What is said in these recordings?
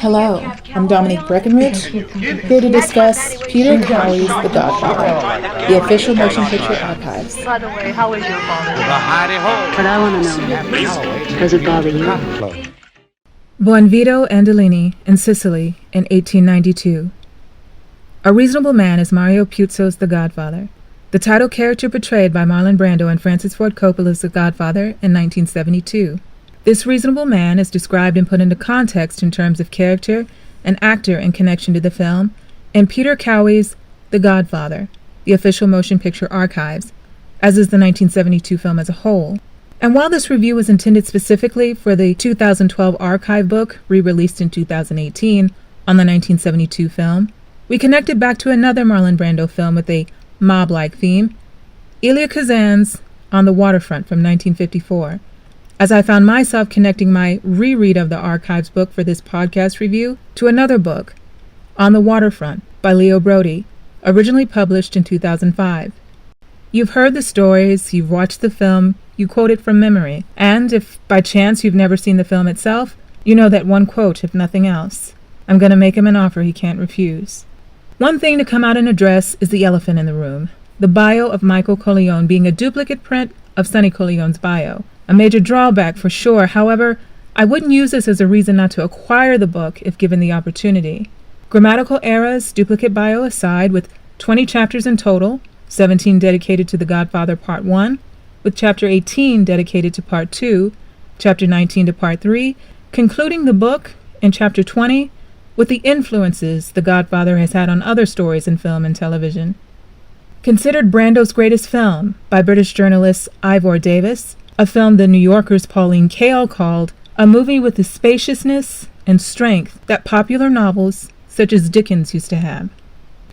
Hello, I'm Dominique Breckenridge, here to discuss Peter Cowie's The Godfather, the official motion picture archives. By the way, how is your father? But I want to know, does it bother you? Buonvito Andolini in Sicily in 1892. A reasonable man is Mario Puzo's The Godfather, the title character portrayed by Marlon Brando in Francis Ford Coppola's The Godfather in 1972. This reasonable man is described and put into context in terms of character and actor in connection to the film in Peter Cowie's The Godfather, the official motion picture archives, as is the 1972 film as a whole. And while this review was intended specifically for the 2012 archive book, re-released in 2018 on the 1972 film, we connected back to another Marlon Brando film with a mob-like theme, Elia Kazan's On the Waterfront from 1954, as I found myself connecting my reread of the archives book for this podcast review to another book, On the Waterfront by Leo Brody, originally published in 2005. You've heard the stories, you've watched the film, you quote it from memory, and if by chance you've never seen the film itself, you know that one quote, if nothing else. I'm going to make him an offer he can't refuse. One thing to come out and address is the elephant in the room, the bio of Michael Corleone being a duplicate print of Sonny Corleone's bio. A major drawback for sure. However, I wouldn't use this as a reason not to acquire the book if given the opportunity. Grammatical errors, duplicate bio aside, with 20 chapters in total, 17 dedicated to The Godfather Part 1, with Chapter 18 dedicated to Part 2, Chapter 19 to Part 3, concluding the book in Chapter 20 with the influences The Godfather has had on other stories in film and television. Considered Brando's greatest film by British journalist Ivor Davis, a film the New Yorker's Pauline Kael called a movie with the spaciousness and strength that popular novels such as Dickens used to have,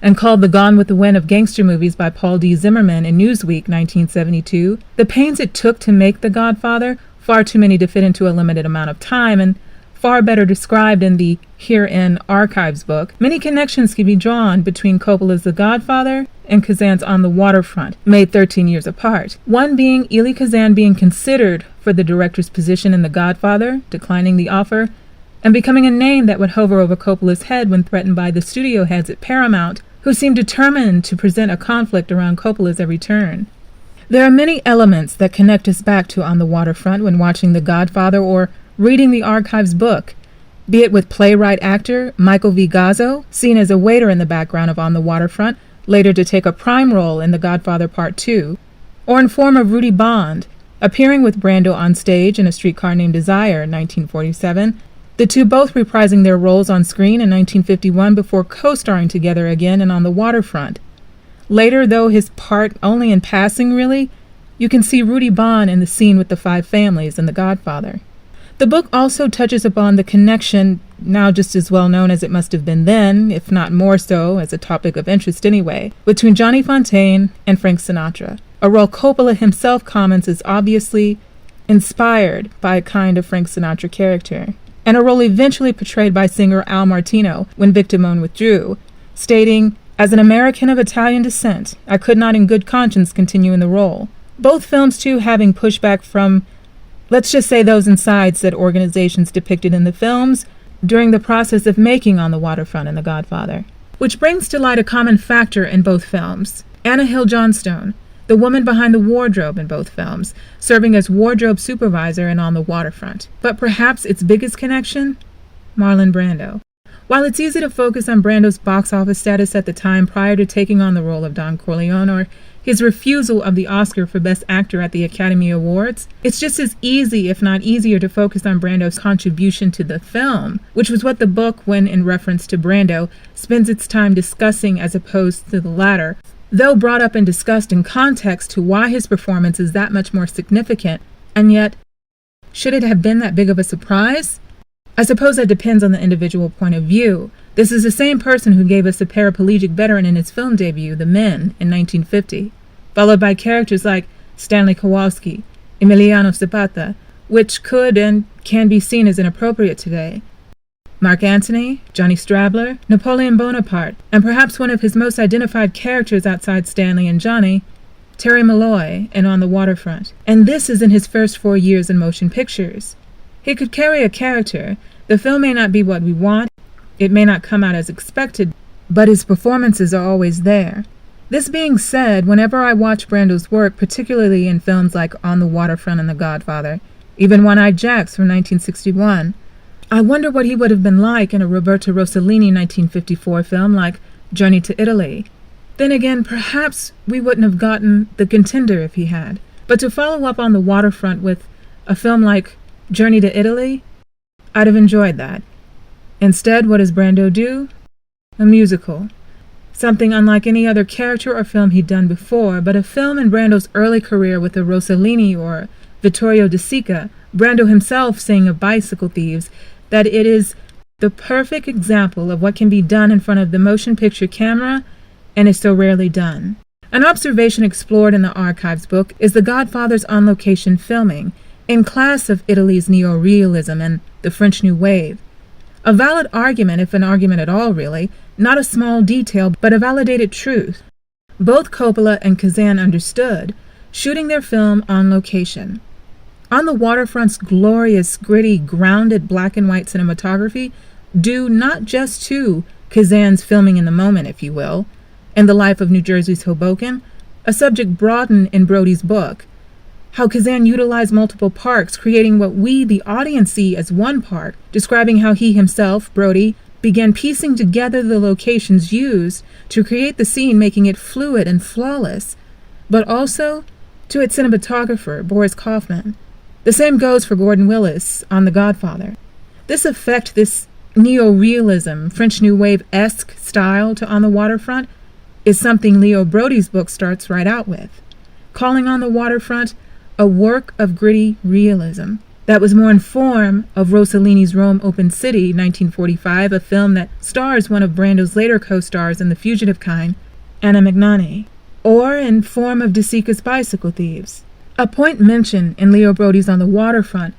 and called the Gone with the Wind of gangster movies by Paul D. Zimmerman in Newsweek 1972, the pains it took to make The Godfather, far too many to fit into a limited amount of time, and far better described in the Herein Archives book, many connections can be drawn between Coppola's The Godfather and Kazan's On the Waterfront, made 13 years apart. One being Elia Kazan being considered for the director's position in The Godfather, declining the offer, and becoming a name that would hover over Coppola's head when threatened by the studio heads at Paramount, who seemed determined to present a conflict around Coppola's every turn. There are many elements that connect us back to On the Waterfront when watching The Godfather or reading the archives book, be it with playwright-actor Michael V. Gazzo, seen as a waiter in the background of On the Waterfront, later to take a prime role in The Godfather Part 2, or in form of Rudy Bond, appearing with Brando on stage in A Streetcar Named Desire in 1947, the two both reprising their roles on screen in 1951 before co-starring together again in On the Waterfront. Later, though his part only in passing really, you can see Rudy Bond in the scene with the five families in The Godfather. The book also touches upon the connection, now just as well known as it must have been then, if not more so, as a topic of interest anyway, between Johnny Fontane and Frank Sinatra, a role Coppola himself comments is obviously inspired by a kind of Frank Sinatra character, and a role eventually portrayed by singer Al Martino when Victimone withdrew, stating, "As an American of Italian descent, I could not in good conscience continue in the role." Both films, too, having pushback from, let's just say, those inside said organizations depicted in the films during the process of making On the Waterfront and The Godfather. Which brings to light a common factor in both films. Anna Hill Johnstone, the woman behind the wardrobe in both films, serving as wardrobe supervisor in On the Waterfront. But perhaps its biggest connection? Marlon Brando. While it's easy to focus on Brando's box office status at the time prior to taking on the role of Don Corleone or his refusal of the Oscar for Best Actor at the Academy Awards, it's just as easy, if not easier, to focus on Brando's contribution to the film, which was what the book, when in reference to Brando, spends its time discussing as opposed to the latter, though brought up and discussed in context to why his performance is that much more significant. And yet, should it have been that big of a surprise? I suppose that depends on the individual point of view. This is the same person who gave us a paraplegic veteran in his film debut, The Men, in 1950, followed by characters like Stanley Kowalski, Emiliano Zapata, which could and can be seen as inappropriate today, Mark Antony, Johnny Strabler, Napoleon Bonaparte, and perhaps one of his most identified characters outside Stanley and Johnny, Terry Malloy, in On the Waterfront. And this is in his first 4 years in motion pictures. He could carry a character. The film may not be what we want, It may not come out as expected, but his performances are always there. This being said, whenever I watch Brando's work, particularly in films like On the Waterfront and The Godfather, even One-Eyed Jacks from 1961, I wonder what he would have been like in a Roberto Rossellini 1954 film like Journey to Italy. Then again, perhaps we wouldn't have gotten The Contender if he had. But to follow up On the Waterfront with a film like Journey to Italy, I'd have enjoyed that. Instead, what does Brando do? A musical. Something unlike any other character or film he'd done before, but a film in Brando's early career with a Rossellini or Vittorio De Sica, Brando himself saying of Bicycle Thieves that it is the perfect example of what can be done in front of the motion picture camera and is so rarely done. An observation explored in the Archives book is The Godfather's on-location filming, in class of Italy's neo-realism and the French New Wave. A valid argument, if an argument at all really, not a small detail, but a validated truth. Both Coppola and Kazan understood, shooting their film on location. On the Waterfront's glorious, gritty, grounded black and white cinematography due not just to Kazan's filming in the moment, if you will, and the life of New Jersey's Hoboken, a subject broadened in Brody's book. How Kazan utilized multiple parks, creating what we, the audience, see as one park, describing how he himself, Brody, began piecing together the locations used to create the scene, making it fluid and flawless, but also to its cinematographer, Boris Kaufman. The same goes for Gordon Willis on The Godfather. This effect, this neo-realism, French New Wave-esque style to On the Waterfront, is something Leo Brody's book starts right out with, calling On the Waterfront a work of gritty realism that was more in form of Rossellini's Rome Open City, 1945, a film that stars one of Brando's later co-stars in The Fugitive kind, Anna Magnani, or in form of De Sica's Bicycle Thieves. A point mentioned in Leo Brody's On the Waterfront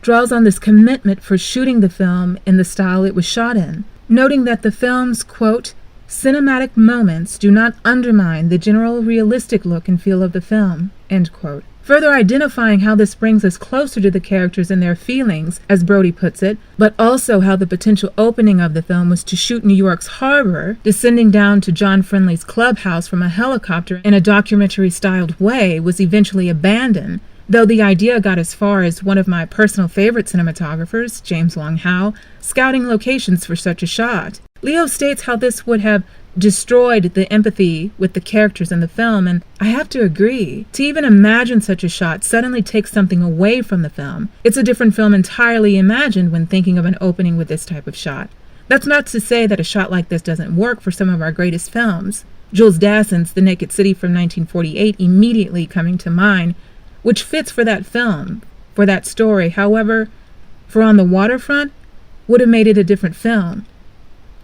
draws on this commitment for shooting the film in the style it was shot in, noting that the film's, quote, cinematic moments do not undermine the general realistic look and feel of the film, end quote. Further identifying how this brings us closer to the characters and their feelings, as Brody puts it, but also how the potential opening of the film was to shoot New York's harbor, descending down to John Friendly's clubhouse from a helicopter in a documentary-styled way, was eventually abandoned, though the idea got as far as one of my personal favorite cinematographers, James Long Howe, scouting locations for such a shot. Leo states how this would have destroyed the empathy with the characters in the film, and I have to agree. To even imagine such a shot suddenly takes something away from the film. It's a different film entirely imagined when thinking of an opening with this type of shot. That's not to say that a shot like this doesn't work for some of our greatest films. Jules Dassin's The Naked City from 1948 immediately coming to mind, which fits for that film, for that story. However, for On the Waterfront, would have made it a different film,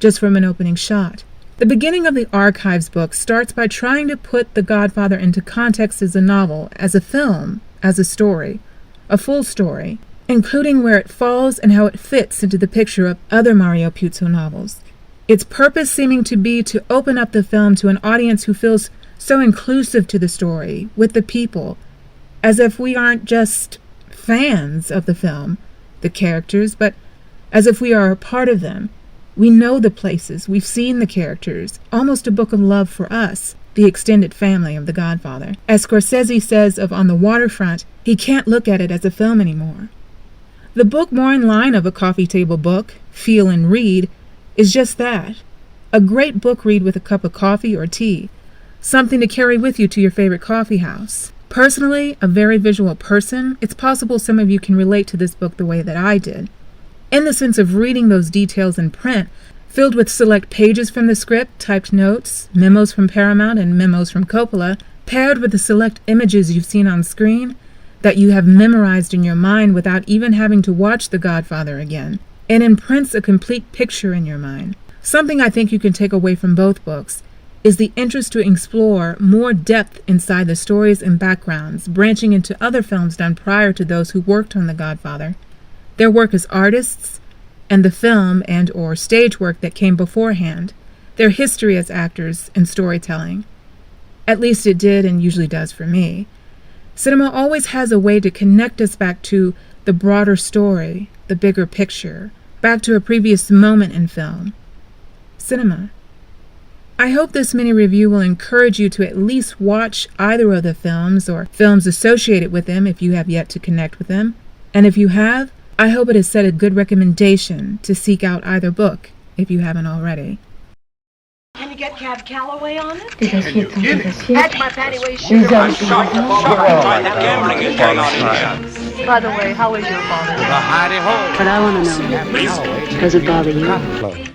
just from an opening shot. The beginning of the Archives book starts by trying to put The Godfather into context as a novel, as a film, as a story, a full story, including where it falls and how it fits into the picture of other Mario Puzo novels. Its purpose seeming to be to open up the film to an audience who feels so inclusive to the story, with the people, as if we aren't just fans of the film, the characters, but as if we are a part of them. We know the places, we've seen the characters, almost a book of love for us, the extended family of The Godfather. As Scorsese says of On the Waterfront, he can't look at it as a film anymore. The book, more in line of a coffee table book, feel and read, is just that. A great book read with a cup of coffee or tea, something to carry with you to your favorite coffee house. Personally, a very visual person, it's possible some of you can relate to this book the way that I did. In the sense of reading those details in print, filled with select pages from the script, typed notes, memos from Paramount and memos from Coppola, paired with the select images you've seen on screen that you have memorized in your mind without even having to watch The Godfather again. It imprints a complete picture in your mind. Something I think you can take away from both books is the interest to explore more depth inside the stories and backgrounds, branching into other films done prior to those who worked on The Godfather, their work as artists, and the film and or stage work that came beforehand, their history as actors and storytelling. At least it did and usually does for me. Cinema always has a way to connect us back to the broader story, the bigger picture, back to a previous moment in film, cinema. I hope this mini review will encourage you to at least watch either of the films or films associated with them if you have yet to connect with them. And if you have, I hope it has set a good recommendation to seek out either book if you haven't already. Can you get Cab Calloway on it? Des assiettes sont des assiettes. That's my patty waist Les shirt. hommes sont des hommes. Gambling is going on in here. By the way, how is your father? Hidey ho. But I want to know, does it bother you?